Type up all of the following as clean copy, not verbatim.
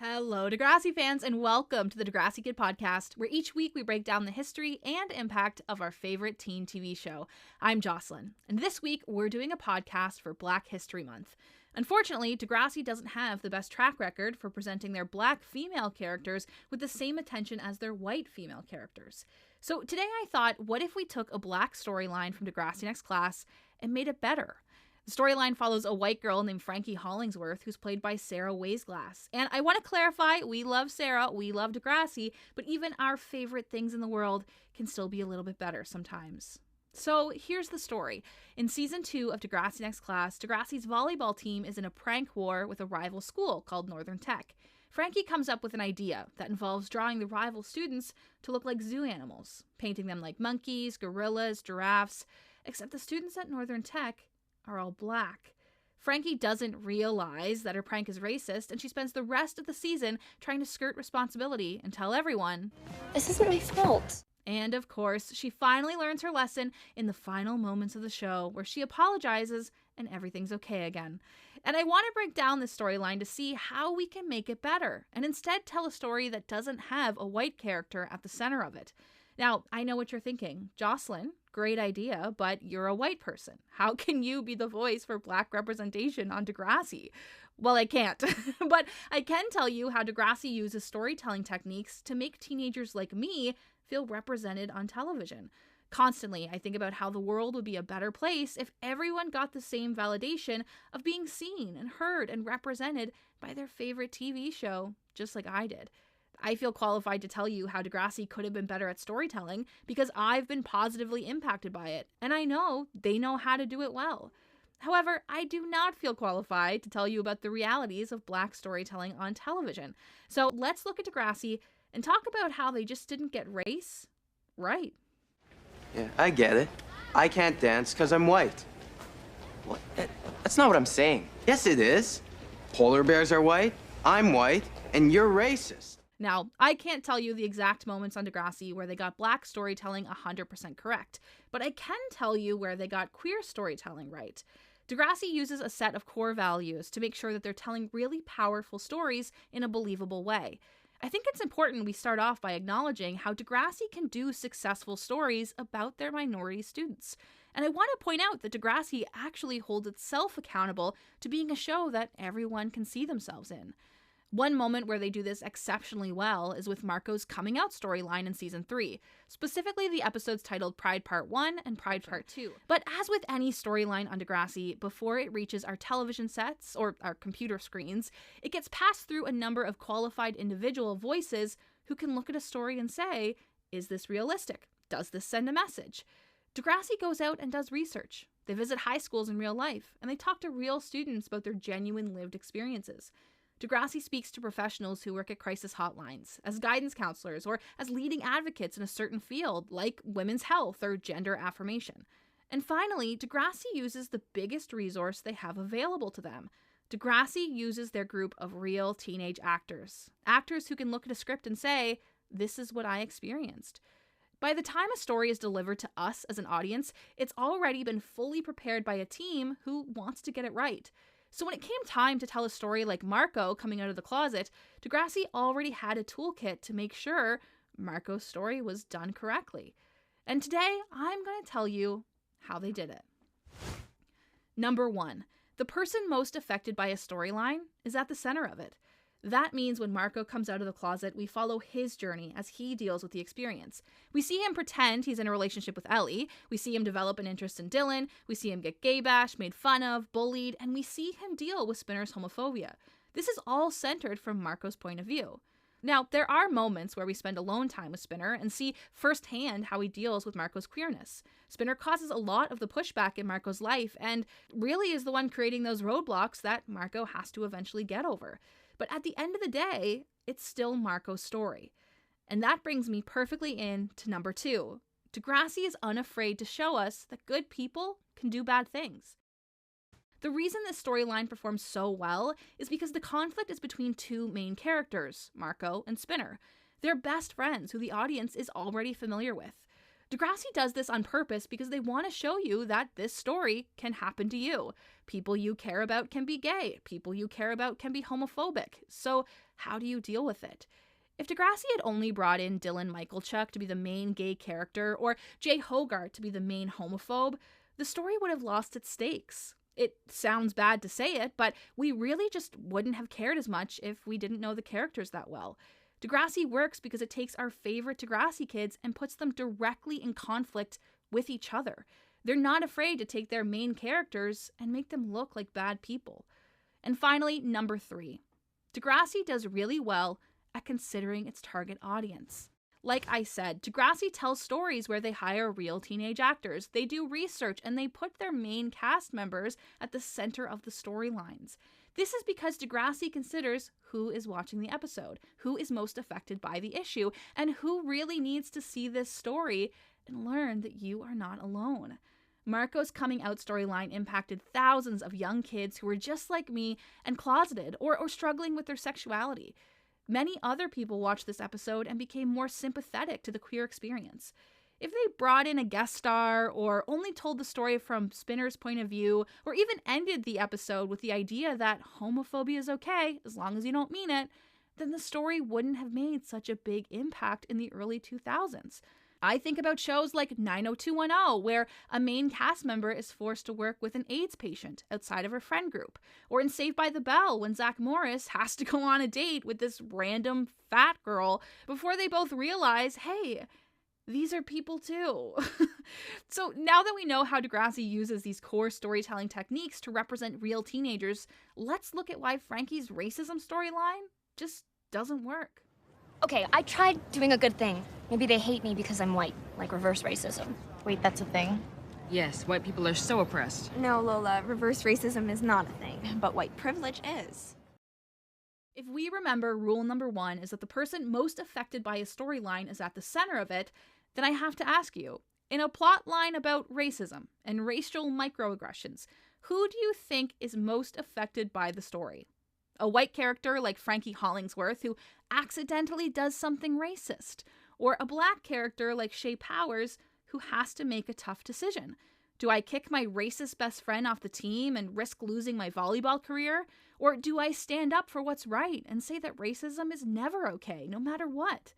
Hello, Degrassi fans, and welcome to the Degrassi Kid podcast, where each week we break down the history and impact of our favorite teen TV show. I'm Jocelyn, and this week we're doing a podcast for Black History Month. Unfortunately, Degrassi doesn't have the best track record for presenting their Black female characters with the same attention as their white female characters. So today I thought, what if we took a Black storyline from Degrassi Next Class and made it better? The storyline follows a white girl named Frankie Hollingsworth, who's played by Sarah Waisglass. And I want to clarify, we love Sarah, we love Degrassi, but even our favorite things in the world can still be a little bit better sometimes. So here's the story. In Season 2 of Degrassi Next Class, Degrassi's volleyball team is in a prank war with a rival school called Northern Tech. Frankie comes up with an idea that involves drawing the rival students to look like zoo animals, painting them like monkeys, gorillas, giraffes, except the students at Northern Tech are all Black. Frankie doesn't realize that her prank is racist, and she spends the rest of the season trying to skirt responsibility and tell everyone, "This isn't my fault." And of course, she finally learns her lesson in the final moments of the show, where she apologizes and everything's okay again. And I want to break down this storyline to see how we can make it better, and instead tell a story that doesn't have a white character at the center of it. Now, I know what you're thinking. Jocelyn, great idea, but you're a white person. How can you be the voice for Black representation on Degrassi? Well, I can't, but I can tell you how Degrassi uses storytelling techniques to make teenagers like me feel represented on television. Constantly, I think about how the world would be a better place if everyone got the same validation of being seen and heard and represented by their favorite TV show, just like I did. I feel qualified to tell you how Degrassi could have been better at storytelling because I've been positively impacted by it, and I know they know how to do it well. However, I do not feel qualified to tell you about the realities of Black storytelling on television. So let's look at Degrassi and talk about how they just didn't get race right. Yeah, I get it. I can't dance because I'm white. What? That's not what I'm saying. Yes, it is. Polar bears are white, I'm white, and you're racist. Now, I can't tell you the exact moments on Degrassi where they got Black storytelling 100% correct, but I can tell you where they got queer storytelling right. Degrassi uses a set of core values to make sure that they're telling really powerful stories in a believable way. I think it's important we start off by acknowledging how Degrassi can do successful stories about their minority students. And I want to point out that Degrassi actually holds itself accountable to being a show that everyone can see themselves in. One moment where they do this exceptionally well is with Marco's coming out storyline in Season 3, specifically the episodes titled Pride Part 1 and Pride Part 2. But as with any storyline on Degrassi, before it reaches our television sets or our computer screens, it gets passed through a number of qualified individual voices who can look at a story and say, is this realistic? Does this send a message? Degrassi goes out and does research. They visit high schools in real life, and they talk to real students about their genuine lived experiences. Degrassi speaks to professionals who work at crisis hotlines, as guidance counselors, or as leading advocates in a certain field, like women's health or gender affirmation. And finally, Degrassi uses the biggest resource they have available to them. Degrassi uses their group of real teenage actors. Actors who can look at a script and say, this is what I experienced. By the time a story is delivered to us as an audience, it's already been fully prepared by a team who wants to get it right. So when it came time to tell a story like Marco coming out of the closet, Degrassi already had a toolkit to make sure Marco's story was done correctly. And today, I'm going to tell you how they did it. Number 1, the person most affected by a storyline is at the center of it. That means when Marco comes out of the closet, we follow his journey as he deals with the experience. We see him pretend he's in a relationship with Ellie, we see him develop an interest in Dylan, we see him get gay bashed, made fun of, bullied, and we see him deal with Spinner's homophobia. This is all centered from Marco's point of view. Now, there are moments where we spend alone time with Spinner and see firsthand how he deals with Marco's queerness. Spinner causes a lot of the pushback in Marco's life and really is the one creating those roadblocks that Marco has to eventually get over. But at the end of the day, it's still Marco's story. And that brings me perfectly in to number 2. Degrassi is unafraid to show us that good people can do bad things. The reason this storyline performs so well is because the conflict is between two main characters, Marco and Spinner. They're best friends who the audience is already familiar with. Degrassi does this on purpose because they want to show you that this story can happen to you. People you care about can be gay. People you care about can be homophobic. So how do you deal with it? If Degrassi had only brought in Dylan Michalchuk to be the main gay character or Jay Hogarth to be the main homophobe, the story would have lost its stakes. It sounds bad to say it, but we really just wouldn't have cared as much if we didn't know the characters that well. Degrassi works because it takes our favorite Degrassi kids and puts them directly in conflict with each other. They're not afraid to take their main characters and make them look like bad people. And finally, number 3. Degrassi does really well at considering its target audience. Like I said, Degrassi tells stories where they hire real teenage actors, they do research, and they put their main cast members at the center of the storylines. This is because Degrassi considers who is watching the episode, who is most affected by the issue, and who really needs to see this story and learn that you are not alone. Marco's coming out storyline impacted thousands of young kids who were just like me and closeted or struggling with their sexuality. Many other people watched this episode and became more sympathetic to the queer experience. If they brought in a guest star or only told the story from Spinner's point of view or even ended the episode with the idea that homophobia is okay as long as you don't mean it, then the story wouldn't have made such a big impact in the early 2000s. I think about shows like 90210, where a main cast member is forced to work with an AIDS patient outside of her friend group. Or in Saved by the Bell, when Zach Morris has to go on a date with this random fat girl before they both realize, hey, these are people too. So now that we know how Degrassi uses these core storytelling techniques to represent real teenagers, let's look at why Frankie's racism storyline just doesn't work. Okay, I tried doing a good thing. Maybe they hate me because I'm white, like reverse racism. Wait, that's a thing? Yes, white people are so oppressed. No, Lola, reverse racism is not a thing, but white privilege is. If we remember, rule number 1 is that the person most affected by a storyline is at the center of it, then I have to ask you, in a plot line about racism and racial microaggressions, who do you think is most affected by the story? A white character like Frankie Hollingsworth who accidentally does something racist, or a black character like Shay Powers who has to make a tough decision. Do I kick my racist best friend off the team and risk losing my volleyball career? Or do I stand up for what's right and say that racism is never okay, no matter what?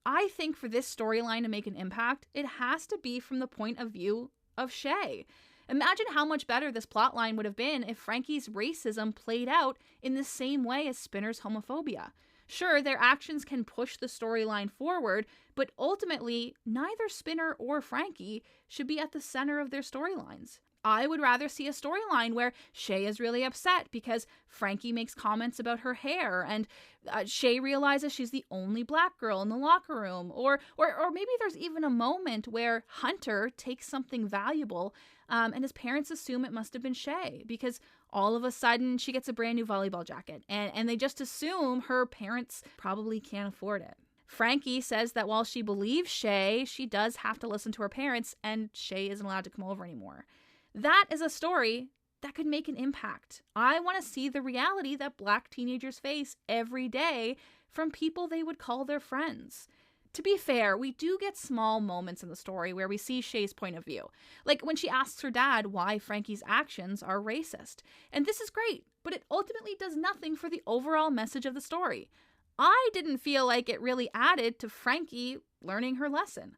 I think for this storyline to make an impact, it has to be from the point of view of Shay. Imagine how much better this plotline would have been if Frankie's racism played out in the same way as Spinner's homophobia. Sure, their actions can push the storyline forward, but ultimately, neither Spinner or Frankie should be at the center of their storylines. I would rather see a storyline where Shay is really upset because Frankie makes comments about her hair and Shay realizes she's the only black girl in the locker room. Or maybe there's even a moment where Hunter takes something valuable and his parents assume it must have been Shay because all of a sudden she gets a brand new volleyball jacket and they just assume her parents probably can't afford it. Frankie says that while she believes Shay, she does have to listen to her parents and Shay isn't allowed to come over anymore. That is a story that could make an impact. I want to see the reality that black teenagers face every day from people they would call their friends. To be fair, we do get small moments in the story where we see Shay's point of view, like when she asks her dad why Frankie's actions are racist. And this is great, but it ultimately does nothing for the overall message of the story. I didn't feel like it really added to Frankie learning her lesson.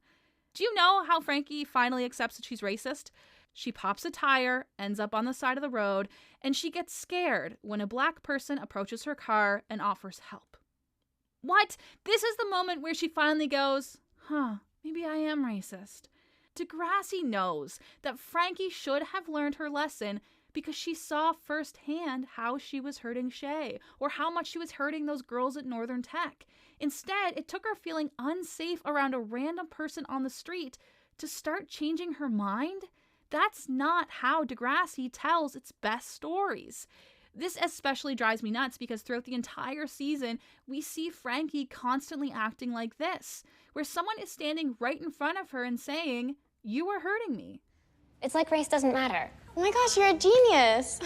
Do you know how Frankie finally accepts that she's racist? She pops a tire, ends up on the side of the road, and she gets scared when a black person approaches her car and offers help. What? This is the moment where she finally goes, maybe I am racist. Degrassi knows that Frankie should have learned her lesson because she saw firsthand how she was hurting Shay or how much she was hurting those girls at Northern Tech. Instead, it took her feeling unsafe around a random person on the street to start changing her mind. That's not how Degrassi tells its best stories. This especially drives me nuts because throughout the entire season, we see Frankie constantly acting like this, where someone is standing right in front of her and saying, "You are hurting me." It's like race doesn't matter. Oh my gosh, you're a genius.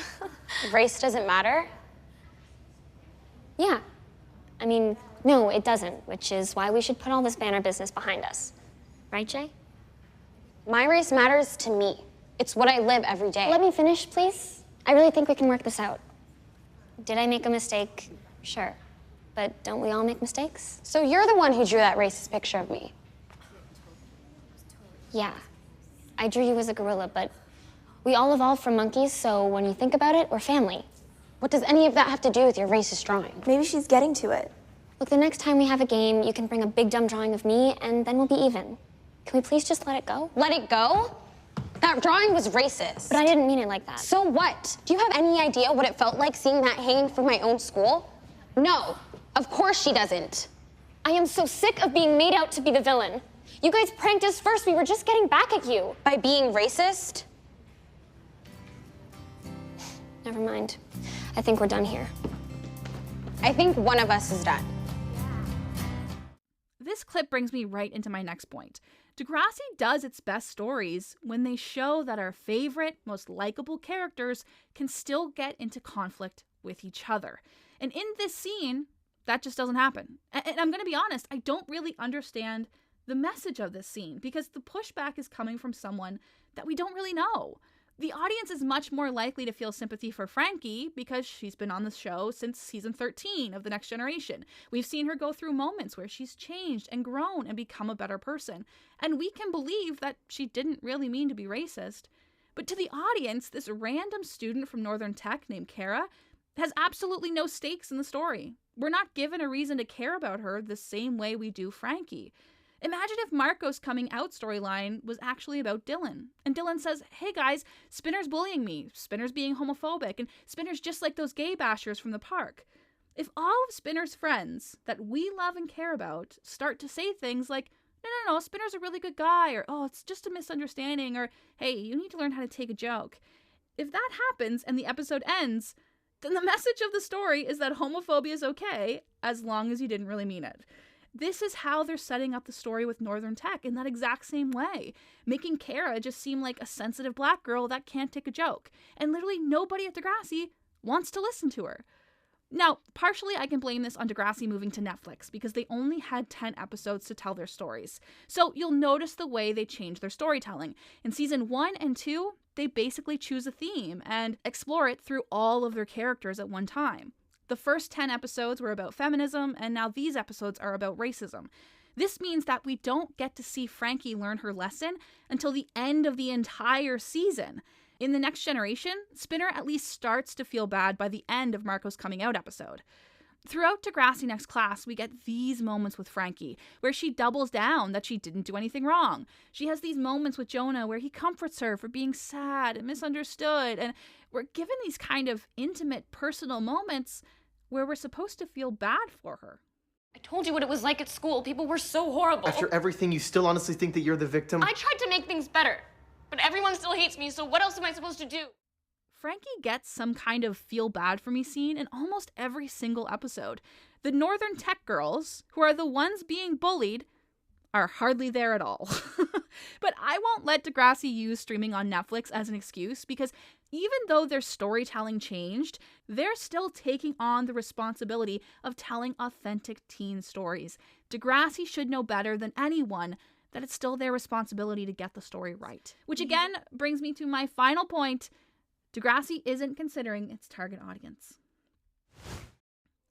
Race doesn't matter? Yeah. I mean, no, it doesn't, which is why we should put all this banner business behind us. Right, Jay? My race matters to me. It's what I live every day. Let me finish, please. I really think we can work this out. Did I make a mistake? Sure. but don't we all make mistakes? So you're the one who drew that racist picture of me. Yeah, I drew you as a gorilla, but we all evolved from monkeys, so when you think about it, we're family. What does any of that have to do with your racist drawing? Maybe she's getting to it. Look, the next time we have a game, you can bring a big dumb drawing of me, and then we'll be even. Can we please just let it go? Let it go? That drawing was racist. But I didn't mean it like that. So what? Do you have any idea what it felt like seeing that hanging from my own school? No, of course she doesn't. I am so sick of being made out to be the villain. You guys pranked us first. We were just getting back at you. By being racist? Never mind. I think we're done here. I think one of us is done. This clip brings me right into my next point. Degrassi does its best stories when they show that our favorite, most likable characters can still get into conflict with each other. And in this scene, that just doesn't happen. And I'm going to be honest, I don't really understand the message of this scene because the pushback is coming from someone that we don't really know. The audience is much more likely to feel sympathy for Frankie because she's been on the show since season 13 of The Next Generation. We've seen her go through moments where she's changed and grown and become a better person. And we can believe that she didn't really mean to be racist. But to the audience, this random student from Northern Tech named Kara has absolutely no stakes in the story. We're not given a reason to care about her the same way we do Frankie. Imagine if Marco's coming out storyline was actually about Dylan. And Dylan says, hey guys, Spinner's bullying me. Spinner's being homophobic. And Spinner's just like those gay bashers from the park. If all of Spinner's friends that we love and care about start to say things like, no, Spinner's a really good guy. Or, oh, it's just a misunderstanding. Or, hey, you need to learn how to take a joke. If that happens and the episode ends, then the message of the story is that homophobia is okay as long as you didn't really mean it. This is how they're setting up the story with Northern Tech in that exact same way, making Kara just seem like a sensitive black girl that can't take a joke. And literally nobody at Degrassi wants to listen to her. Now, partially I can blame this on Degrassi moving to Netflix because they only had 10 episodes to tell their stories. So you'll notice the way they change their storytelling. In season 1 and 2, they basically choose a theme and explore it through all of their characters at one time. The first 10 episodes were about feminism, and now these episodes are about racism. This means that we don't get to see Frankie learn her lesson until the end of the entire season. In The Next Generation, Spinner at least starts to feel bad by the end of Marco's coming out episode. Throughout Degrassi Next Class, we get these moments with Frankie, where she doubles down that she didn't do anything wrong. She has these moments with Jonah where he comforts her for being sad and misunderstood, and we're given these kind of intimate, personal moments where we're supposed to feel bad for her. I told you what it was like at school. People were so horrible. After everything, you still honestly think that you're the victim? I tried to make things better, but everyone still hates me, so what else am I supposed to do? Frankie gets some kind of feel bad for me scene in almost every single episode. The Northern Tech girls, who are the ones being bullied, are hardly there at all. But I won't let Degrassi use streaming on Netflix as an excuse because even though their storytelling changed, they're still taking on the responsibility of telling authentic teen stories. Degrassi should know better than anyone that it's still their responsibility to get the story right. Which again brings me to my final point. Degrassi isn't considering its target audience.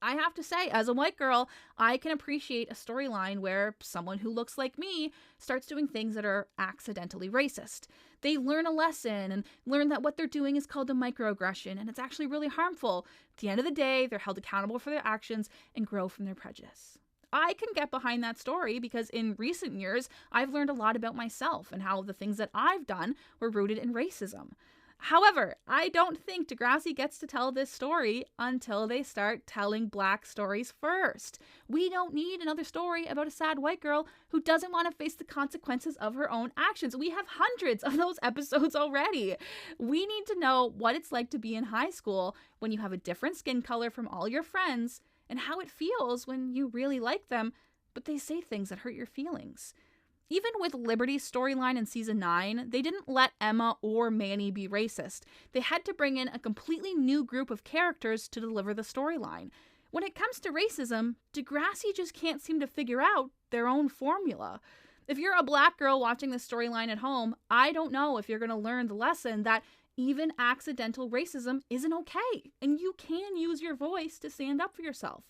I have to say, as a white girl, I can appreciate a storyline where someone who looks like me starts doing things that are accidentally racist. They learn a lesson and learn that what they're doing is called a microaggression, and it's actually really harmful. At the end of the day, they're held accountable for their actions and grow from their prejudice. I can get behind that story because in recent years, I've learned a lot about myself and how the things that I've done were rooted in racism. However, I don't think Degrassi gets to tell this story until they start telling black stories first. We don't need another story about a sad white girl who doesn't want to face the consequences of her own actions. We have hundreds of those episodes already. We need to know what it's like to be in high school when you have a different skin color from all your friends and how it feels when you really like them, but they say things that hurt your feelings. Even with Liberty's storyline in season 9, they didn't let Emma or Manny be racist. They had to bring in a completely new group of characters to deliver the storyline. When it comes to racism, Degrassi just can't seem to figure out their own formula. If you're a black girl watching this storyline at home, I don't know if you're going to learn the lesson that even accidental racism isn't okay, and you can use your voice to stand up for yourself.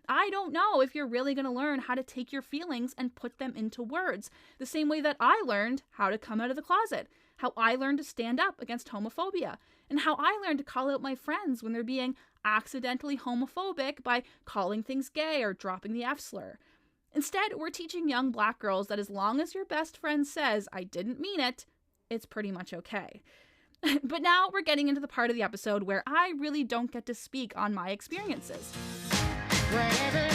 I don't know if you're really going to learn how to take your feelings and put them into words, the same way that I learned how to come out of the closet, how I learned to stand up against homophobia, and how I learned to call out my friends when they're being accidentally homophobic by calling things gay or dropping the F slur. Instead, we're teaching young Black girls that as long as your best friend says, "I didn't mean it," it's pretty much okay. But now we're getting into the part of the episode where I really don't get to speak on my experiences. Whatever